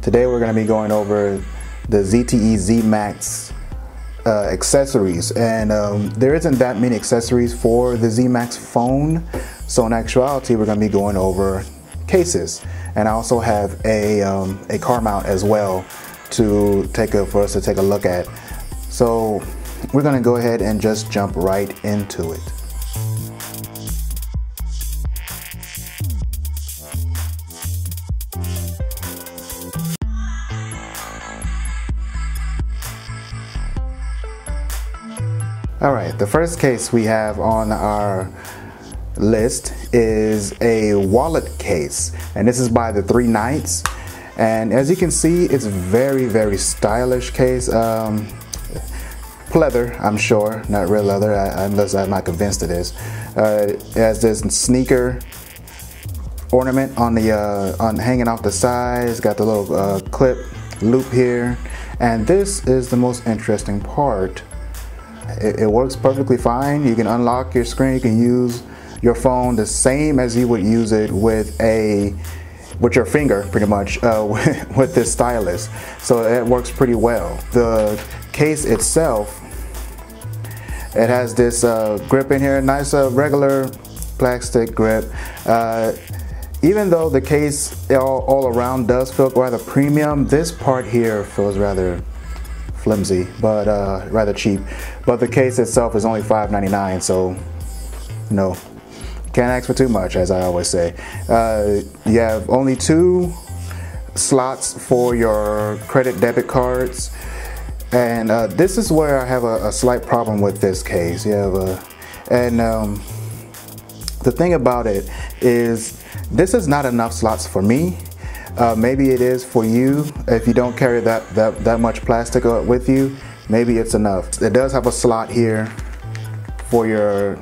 Today we're going to be going over the ZTE Z Max accessories, and there isn't that many accessories for the Z Max phone, so in actuality we're going to be going over cases, and I also have a car mount as well for us to take a look at. So we're going to go ahead and just jump right into it. Alright, the first case we have on our list is a wallet case, and this is by the Three Knights, and as you can see, it's very stylish case. Leather, I'm sure, not real leather, unless I'm not convinced it is. It has this sneaker ornament on the hanging off the side. It's got the little clip loop here, and this is the most interesting part. It works perfectly fine. You can unlock your screen. You can use your phone the same as you would use it with your finger, pretty much, with this stylus. So it works pretty well. The case itself, it has this grip in here, nice regular plastic grip. Even though the case all around does feel rather premium, this part here feels rather flimsy, but rather cheap. But the case itself is only $5.99, so you know, can't ask for too much, as I always say. You have only 2 slots for your credit debit cards, and this is where I have a slight problem with this case. You have the thing about it is this is not enough slots for me. Maybe it is for you. If you don't carry that much plastic with you, maybe it's enough. It does have a slot here for your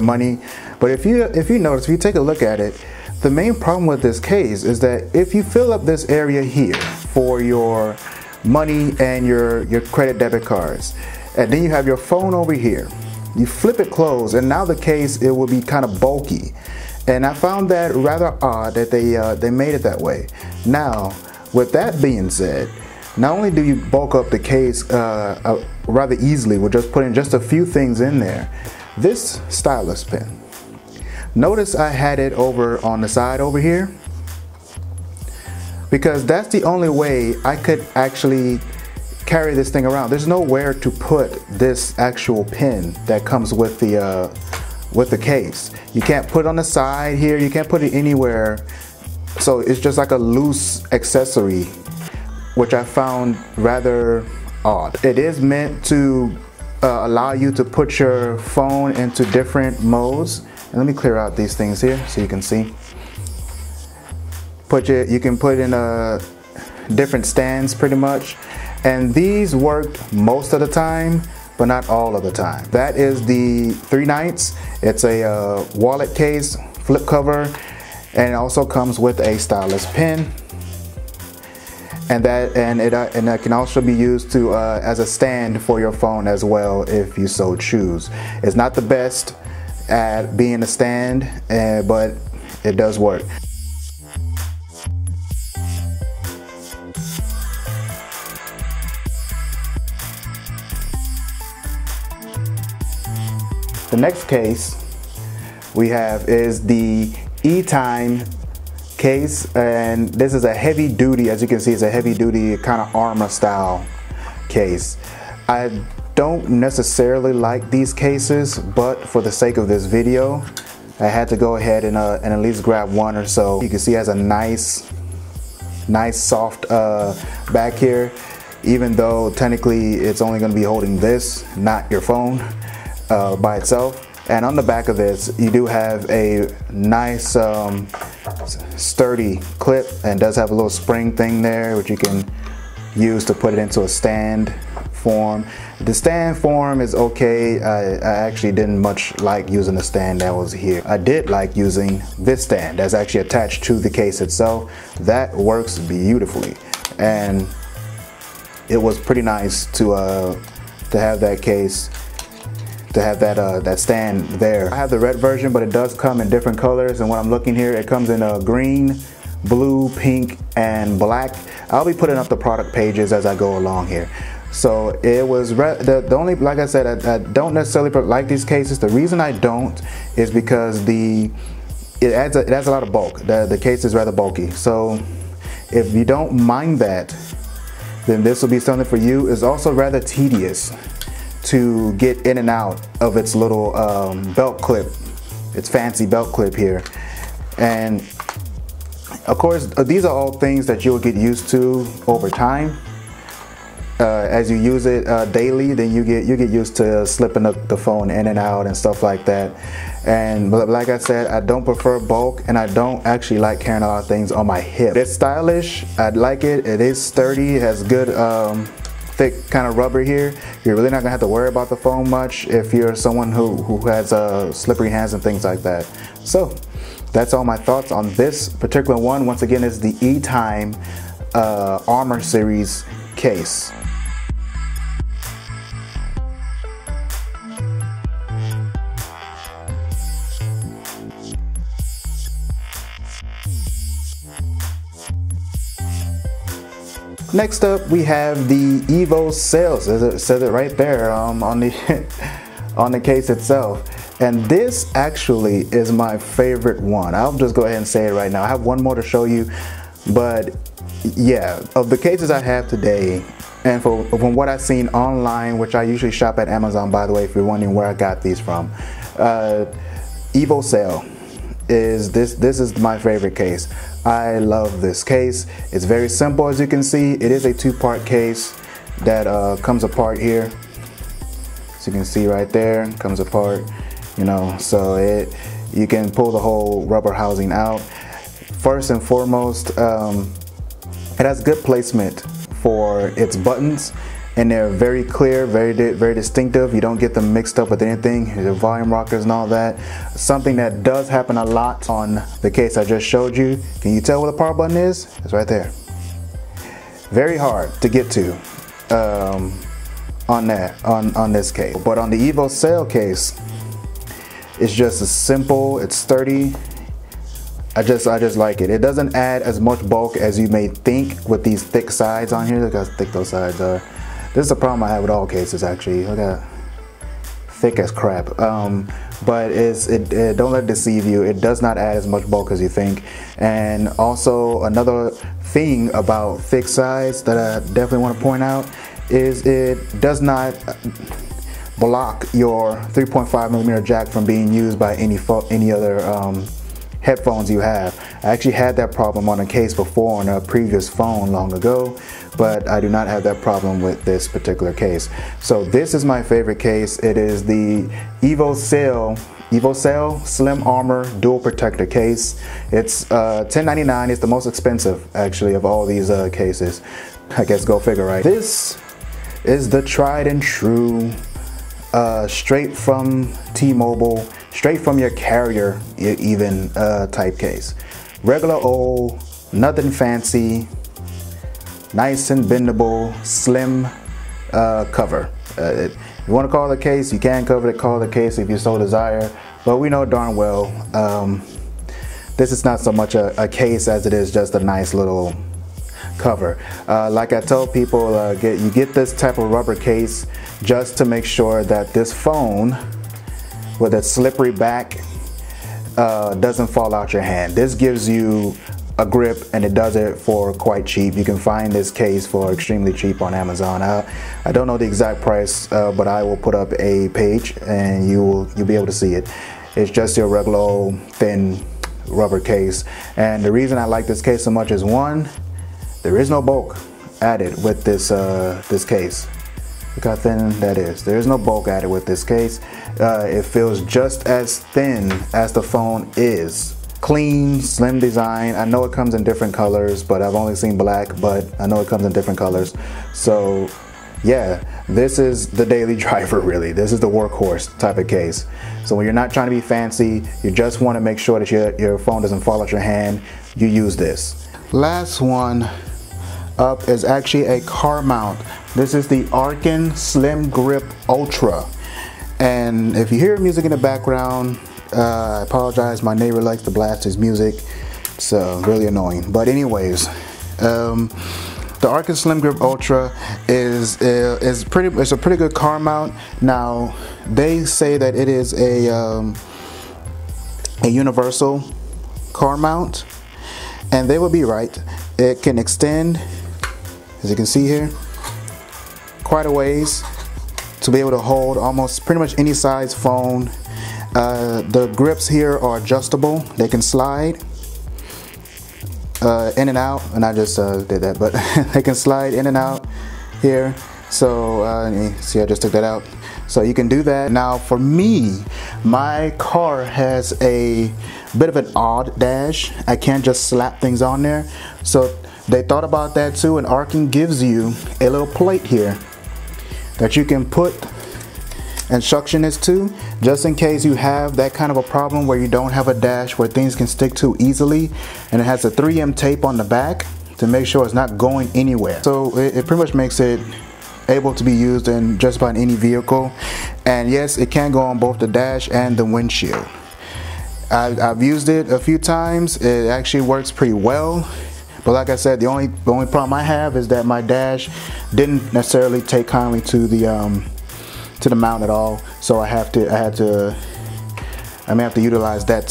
money, but if you notice, if you take a look at it, the main problem with this case is that if you fill up this area here for your money and your credit debit cards, and then you have your phone over here, you flip it closed, and now the case, it will be kind of bulky. And I found that rather odd that they made it that way. Now, with that being said, not only do you bulk up the case rather easily with just putting just a few things in there, this stylus pen, notice I had it over on the side over here, because that's the only way I could actually carry this thing around. There's nowhere to put this actual pen that comes with the case. You can't put it on the side here, you can't put it anywhere, so it's just like a loose accessory, which I found rather odd. It is meant to allow you to put your phone into different modes. And let me clear out these things here so you can see. You can put in different stands pretty much, and these worked most of the time, but not all of the time. That is the Three Knights. It's a wallet case, flip cover, and it also comes with a stylus pen. And that can also be used to as a stand for your phone as well, if you so choose. It's not the best at being a stand, but it does work. The next case we have is the E-Time case, and this is a heavy duty, as you can see, it's a heavy duty kind of armor style case. I don't necessarily like these cases, but for the sake of this video, I had to go ahead and at least grab one or so. You can see it has a nice soft back here, even though technically it's only going to be holding this, not your phone by itself. And on the back of this, you do have a nice sturdy clip, and does have a little spring thing there which you can use to put it into a stand form. The stand form is okay. I actually didn't much like using the stand that was here. I did like using this stand that's actually attached to the case itself. That works beautifully, and it was pretty nice to have that case, to have that stand there. I have the red version, but it does come in different colors, and when I'm looking here, it comes in a green, blue, pink, and black. I'll be putting up the product pages as I go along here. So it was the only, like I said, I don't necessarily like these cases. The reason I don't is because it adds a lot of bulk. The case is rather bulky. So if you don't mind that, then this will be something for you. It's also rather tedious to get in and out of its little belt clip, its fancy belt clip here. And of course, these are all things that you'll get used to over time. As you use it daily, then you get used to slipping the phone in and out and stuff like that. And like I said, I don't prefer bulk, and I don't actually like carrying a lot of things on my hip. It's stylish. I like it. It is sturdy. It has good thick kind of rubber here. You're really not gonna have to worry about the phone much if you're someone who has slippery hands and things like that. So that's all my thoughts on this particular one. Once again, it's the E-Time Armor Series case. Next up, we have the EvoCell. It says it right there on the on the case itself. And this actually is my favorite one. I'll just go ahead and say it right now. I have one more to show you, but yeah, of the cases I have today, and from what I've seen online, which I usually shop at Amazon, by the way, if you're wondering where I got these from, EvoCell is this is my favorite case. I love this case. It's very simple, as you can see. It is a two-part case that comes apart here. So you can see right there, comes apart, you know, so you can pull the whole rubber housing out. First and foremost, it has good placement for its buttons, and they're very clear, very distinctive. You don't get them mixed up with anything, the volume rockers and all that. Something that does happen a lot on the case I just showed you. Can you tell where the power button is? It's right there. Very hard to get to on this case. But on the EvoCell case, it's just as simple, it's sturdy. I just like it. It doesn't add as much bulk as you may think with these thick sides on here. Look how thick those sides are. This is a problem I have with all cases, actually. Look at thick as crap. But don't let it deceive you. It does not add as much bulk as you think. And also another thing about thick sides that I definitely want to point out is it does not block your 3.5mm jack from being used by any other headphones you have. I actually had that problem on a case before on a previous phone long ago, but I do not have that problem with this particular case. So this is my favorite case. It is the EvoCell Slim Armor Dual Protector case. It's $10.99. It's the most expensive, actually, of all these cases. I guess go figure, right? This is the tried and true, straight from T-Mobile, straight from your carrier even type case. Regular old, nothing fancy, nice and bendable, slim cover. If you want to call it a case, you can call it a case if you so desire, but we know darn well this is not so much a case as it is just a nice little cover. Like I tell people, you get this type of rubber case just to make sure that this phone with a slippery back doesn't fall out your hand. This gives you a grip, and it does it for quite cheap. You can find this case for extremely cheap on Amazon. I don't know the exact price, but I will put up a page and you'll be able to see it. It's just your regular old thin rubber case. And the reason I like this case so much is, one, there is no bulk added with this this case. Look how thin that is. There is no bulk added with this case. It feels just as thin as the phone is. Clean, slim design. I know it comes in different colors, but I've only seen black, but I know it comes in different colors. So yeah, this is the daily driver, really. This is the workhorse type of case. So when you're not trying to be fancy, you just want to make sure that your phone doesn't fall out your hand, you use this. Last one up is actually a car mount. This is the Arken Slim Grip Ultra. And if you hear music in the background, I apologize, my neighbor likes to blast his music. So really annoying. But anyways, the Arkin Slim Grip Ultra is a pretty good car mount. Now they say that it is a universal car mount, and they would be right. It can extend, as you can see here, quite a ways to be able to hold almost pretty much any size phone. The grips here are adjustable. They can slide in and out, and I just did that, but they can slide in and out here. So see, I just took that out. So you can do that. Now for me, my car has a bit of an odd dash. I can't just slap things on there. So they thought about that too, and Arkin gives you a little plate here that you can put instructions to, just in case you have that kind of a problem where you don't have a dash where things can stick to easily. And it has a 3M tape on the back to make sure it's not going anywhere. So it pretty much makes it able to be used in just about any vehicle. And yes, it can go on both the dash and the windshield. I've used it a few times. It actually works pretty well. But like I said, the only problem I have is that my dash didn't necessarily take kindly to the mount at all. So I may have to utilize that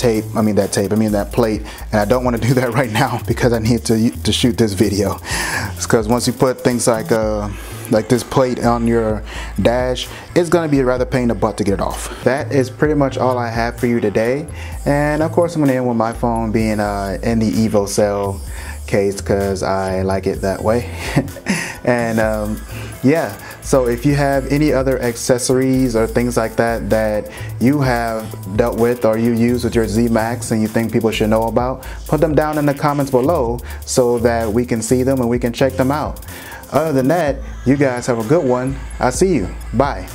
plate, and I don't want to do that right now because I need to shoot this video. Because once you put things like this plate on your dash, it's gonna be a rather pain in the butt to get it off. That is pretty much all I have for you today, and of course I'm gonna end with my phone being in the EvoCell case because I like it that way. And yeah, so if you have any other accessories or things like that that you have dealt with or you use with your Z Max and you think people should know about, put them down in the comments below so that we can see them and we can check them out. Other than that, you guys have a good one. I'll see you. Bye.